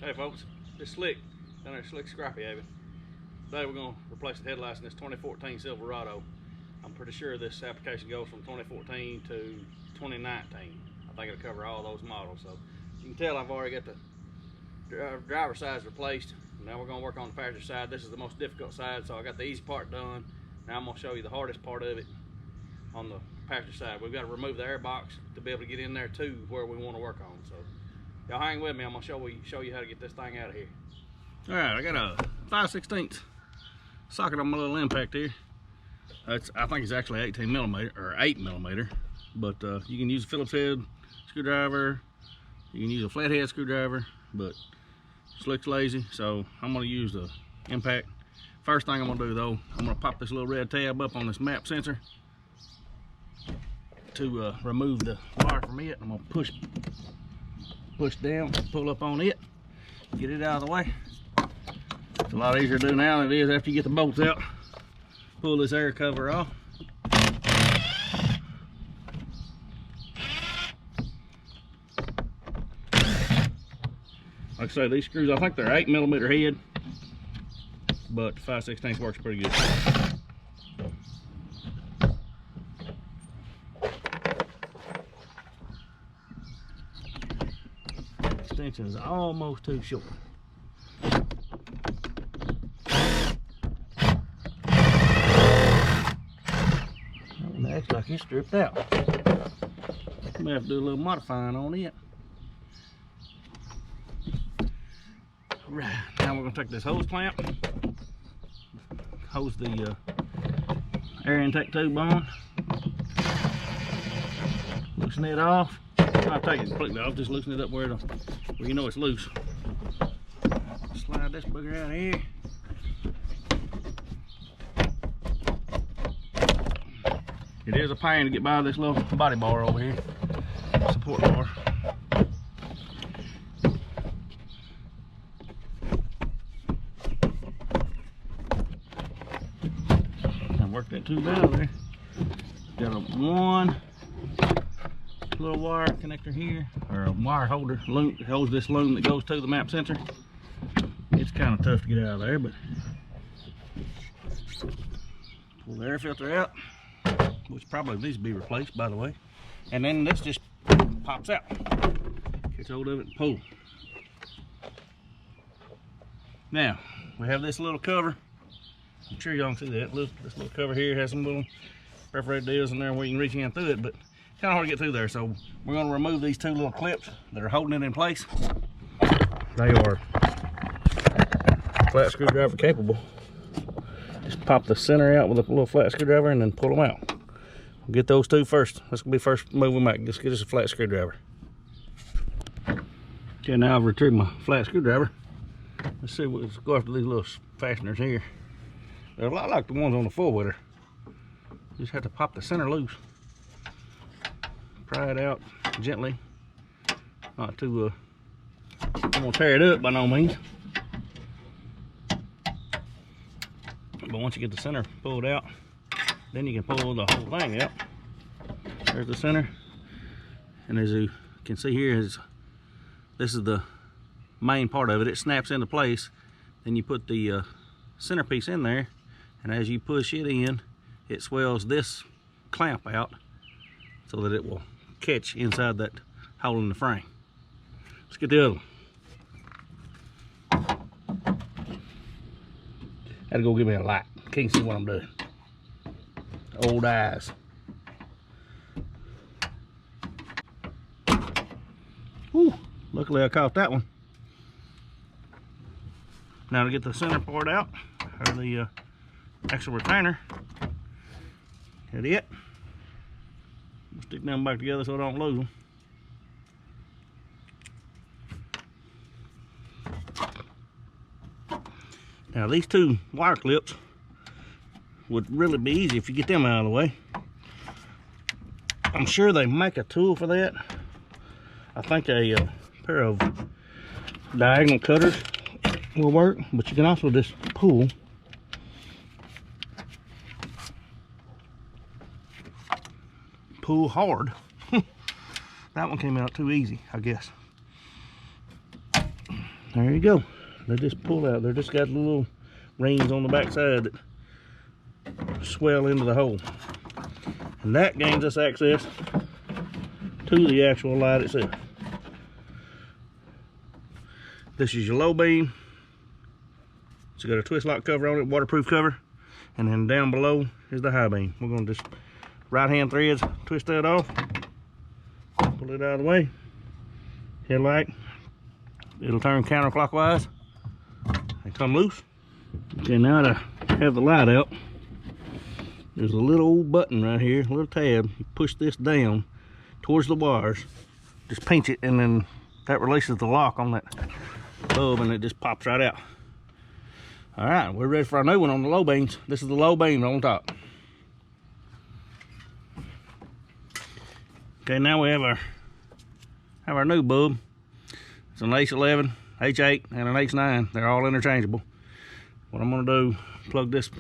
Hey folks, it's Slick down there at Slick Scrappy Haven. Today we're going to replace the headlights in this 2014 Silverado. I'm pretty sure this application goes from 2014 to 2019. I think it'll cover all those models. So you can tell I've already got the driver sides replaced. Now we're going to work on the passenger side. This is the most difficult side, so I got the easy part done. Now I'm going to show you the hardest part of it on the passenger side. We've got to remove the air box to be able to get in there too where we want to work on. So y'all hang with me. I'm gonna show you how to get this thing out of here. All right, I got a 5/16 socket on my little impact here. I think it's actually 18 millimeter or 8 millimeter, but you can use a Phillips head screwdriver. You can use a flathead screwdriver, but Slick's lazy, so I'm gonna use the impact. First thing I'm gonna do though, I'm gonna pop this little red tab up on this map sensor to remove the wire from it. I'm gonna push down, pull up on it, get it out of the way. It's a lot easier to do now than it is after you get the bolts out. Pull this air cover off. Like I say, these screws, I think they're 8 millimeter head, but 5/16 works pretty good. Extension is almost too short. It acts like it's stripped out. I'm gonna have to do a little modifying on it. Right, now we're gonna take this hose clamp, hose the air intake tube on, loosen it off. I'll take it completely off, just loosen it up where you know it's loose. Slide this booger out of here. It is a pain to get by this little body bar over here, support bar. And work that tube out of there. Got a one little wire connector here, or a wire holder loom, holds this loom that goes to the map sensor. It's kind of tough to get out of there, but pull the air filter out, which probably needs to be replaced, by the way. And then this just pops out. Catch hold of it and pull. Now we have this little cover. I'm sure y'all can see that. Look, this little cover here has some little perforated deals in there where you can reach in through it, but kind of hard to get through there. So we're going to remove these two little clips that are holding it in place. They are flat screwdriver capable. Just pop the center out with a little flat screwdriver and then pull them out. We'll get those two first. That's going to be the first move we make. Just get us a flat screwdriver. Okay, now I've retrieved my flat screwdriver. Let's see, let's go after these little fasteners here. They're a lot like the ones on the four-wheeler. Just have to pop the center loose. Pry it out gently, not too I'm gonna tear it up by no means, but once you get the center pulled out, then you can pull the whole thing out. There's the center, and as you can see here, this is the main part of it. It snaps into place, then you put the centerpiece in there, and as you push it in, it swells this clamp out so that it will catch inside that hole in the frame. Let's get the other one. Had to go give me a light. Can't see what I'm doing. Old eyes. Whew, luckily I caught that one. Now to get the center part out, or the actual retainer, hit it. Stick them back together so I don't lose them. Now these two wire clips would really be easy if you get them out of the way. I'm sure they make a tool for that. I think a pair of diagonal cutters will work, but you can also just pull. Pull hard. That one came out too easy, I guess. There you go. They just pull out. They just got little rings on the back side that swell into the hole. And that gains us access to the actual light itself. This is your low beam. It's got a twist lock cover on it, waterproof cover. And then down below is the high beam. We're going to just right hand threads, twist that off, pull it out of the way. Headlight, it'll turn counterclockwise and come loose. Okay, now to have the light out, there's a little old button right here, a little tab. You push this down towards the wires, just pinch it, and then that releases the lock on that bulb and it just pops right out. All right, we're ready for our new one on the low beams. This is the low beam on top. Okay, now we have our new bulb. It's an H11, H8, and an H9. They're all interchangeable. What I'm gonna do, plug this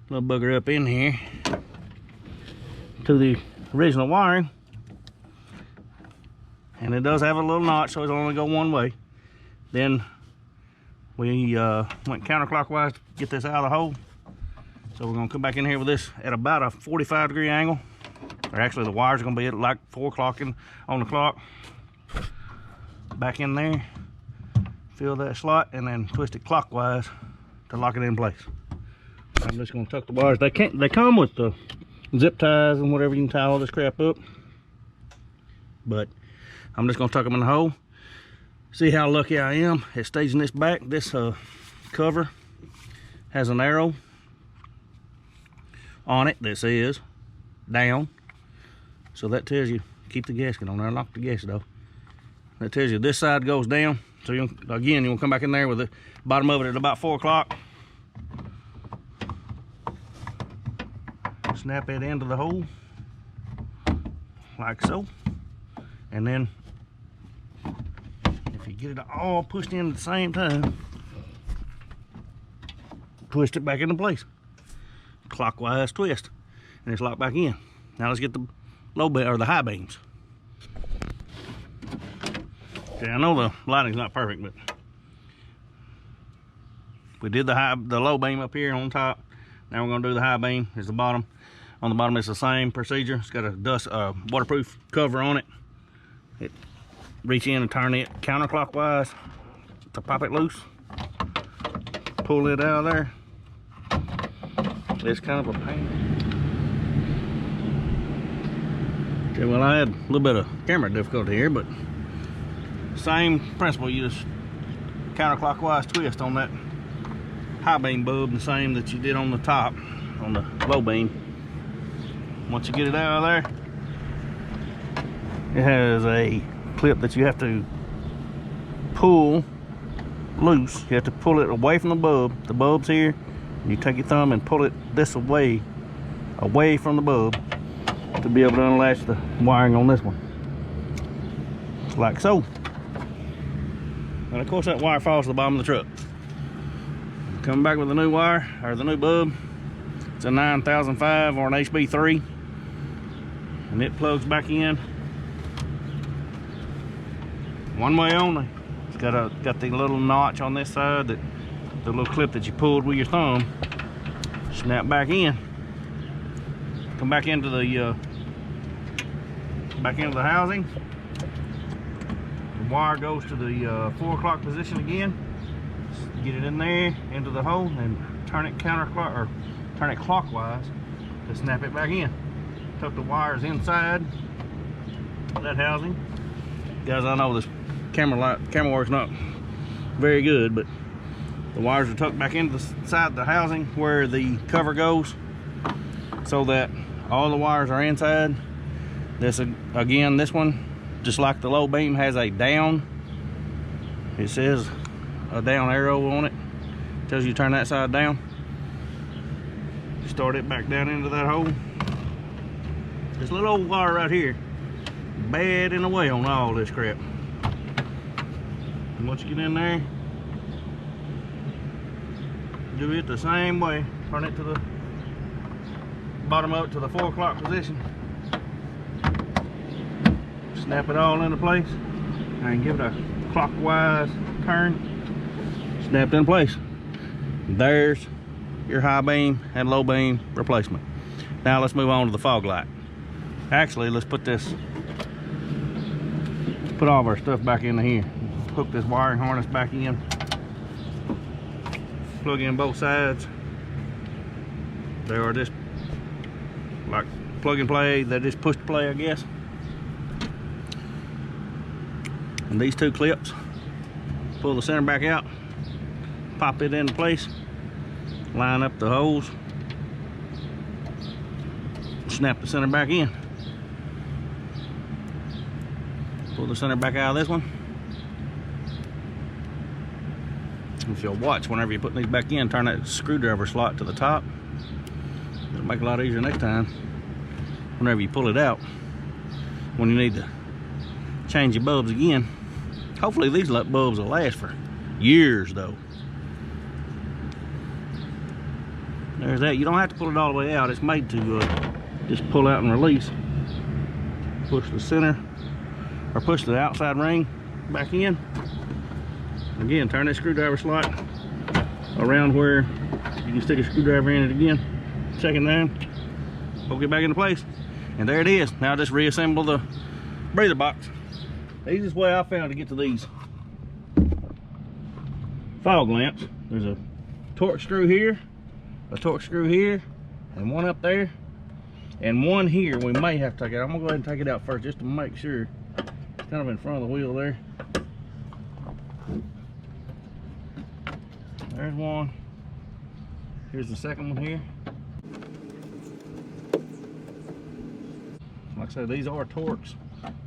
little bugger up in here to the original wiring. And it does have a little notch, so it'll only go one way. Then we went counterclockwise to get this out of the hole. So we're gonna come back in here with this at about a 45-degree angle. Or actually the wires are gonna be at like 4 o'clock on the clock. Back in there, fill that slot, and then twist it clockwise to lock it in place. I'm just gonna tuck the wires. They come with the zip ties and whatever, you can tie all this crap up. But I'm just gonna tuck them in the hole. See how lucky I am at staging this back. This cover has an arrow on it that says down. So that tells you, keep the gasket on there, lock the gasket off. That tells you this side goes down. So you will come back in there with the bottom of it at about 4 o'clock. Snap it into the hole, like so. And then if you get it all pushed in at the same time, twist it back into place. Clockwise twist, and it's locked back in. Now let's get the low beam or the high beams. Okay, I know the lighting's not perfect, but we did the low beam up here on top. Now we're gonna do the high beam. Is the bottom. On the bottom it's the same procedure. It's got a waterproof cover on it. Reach in and turn it counterclockwise to pop it loose. Pull it out of there. It's kind of a pain. Okay, well, I had a little bit of camera difficulty here, but same principle. You just counterclockwise twist on that high beam bulb, the same that you did on the top on the low beam. Once you get it out of there, it has a clip that you have to pull loose. You have to pull it away from the bulb. The bulb's here. You take your thumb and pull it this away from the bulb to be able to unlatch the wiring on this one. Like so. And of course that wire falls to the bottom of the truck. Coming back with the new wire, or the new bulb. It's a 9005 or an HB3. And it plugs back in one way only. It's got the little notch on this side, that the little clip that you pulled with your thumb. Snap back in. Come back into the housing. The wire goes to the 4 o'clock position again. Get it in there into the hole and turn it clockwise to snap it back in. Tuck the wires inside that housing. Guys, I know this camera work's not very good, but the wires are tucked back into the side of the housing where the cover goes, so that all the wires are inside. This one, just like the low beam, has a down. It says a down arrow on it. Tells you to turn that side down. Start it back down into that hole. This little old wire right here, bad in the way on all this crap. And once you get in there, do it the same way. Turn it to the bottom up to the 4 o'clock position. Snap it all into place and give it a clockwise turn, snapped in place. There's your high beam and low beam replacement. Now let's move on to the fog light. Actually, let's put all of our stuff back into here. Hook this wiring harness back in. Plug in both sides. They are just like plug and play. They just push to play, I guess. And these two clips, pull the center back out, pop it into place, line up the holes, snap the center back in. Pull the center back out of this one. If you'll watch, whenever you're putting these back in, turn that screwdriver slot to the top. It'll make it a lot easier next time whenever you pull it out, when you need to change your bulbs again. Hopefully these bulbs will last for years though. There's that. You don't have to pull it all the way out. It's made to just pull out and release. Push the center, or push the outside ring back in. Again, turn that screwdriver slot around where you can stick a screwdriver in it again. Second time, poke it back into place. And there it is. Now just reassemble the breather box. The easiest way I found to get to these fog lamps, there's a torque screw here, a torque screw here, and one up there, and one here. We may have to take it out. I'm gonna go ahead and take it out first just to make sure. It's kind of in front of the wheel there. There's one. Here's the second one here. Like I said, these are Torques.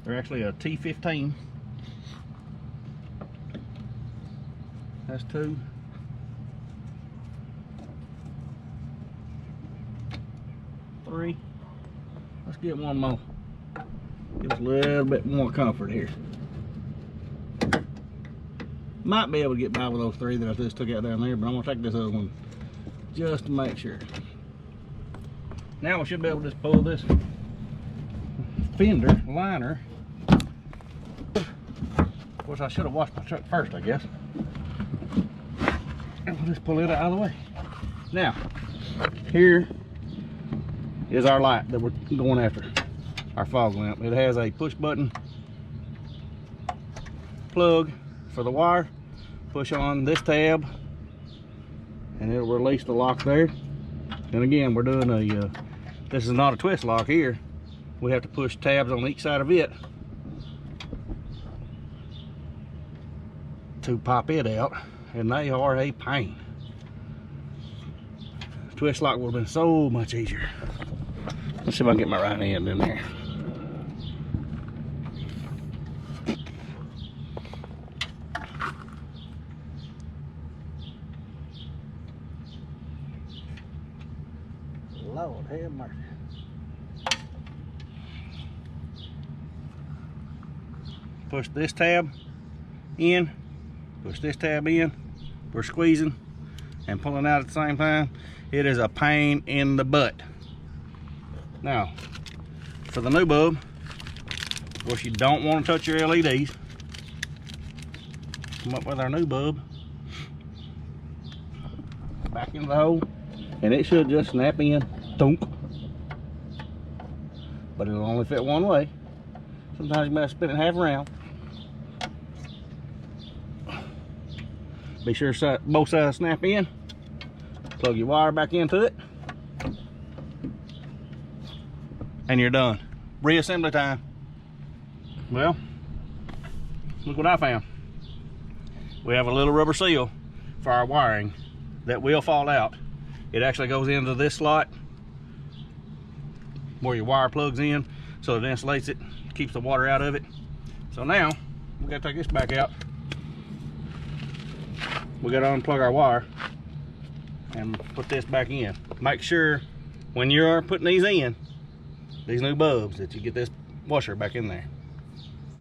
They're actually a T15. That's two. Three. Let's get one more. Give us a little bit more comfort here. Might be able to get by with those three that I just took out down there, but I'm gonna take this other one just to make sure. Now we should be able to just pull this fender liner. Of course, I should have washed my truck first, I guess. And we'll just pull it out of the way. Now, here is our light that we're going after, our fog lamp. It has a push button plug for the wire. Push on this tab and it'll release the lock there. And again, we're doing a this is not a twist lock here. We have to push tabs on each side of it to pop it out, and they are a pain. Twist lock would have been so much easier. Let's see if I can get my right hand in there. Lord have mercy. Push this tab in, push this tab in. We're squeezing and pulling out at the same time. It is a pain in the butt. Now, for the new bulb, of course you don't want to touch your LEDs. Come up with our new bulb. Back in the hole, and it should just snap in. Thunk. But it'll only fit one way. Sometimes you might spin it half around. Be sure both sides snap in. Plug your wire back into it. And you're done. Reassembly time. Well, look what I found. We have a little rubber seal for our wiring that will fall out. It actually goes into this slot where your wire plugs in, so it insulates it, keeps the water out of it. So now we gotta take this back out. We gotta unplug our wire and put this back in. Make sure when you're putting these in, these new bulbs, that you get this washer back in there.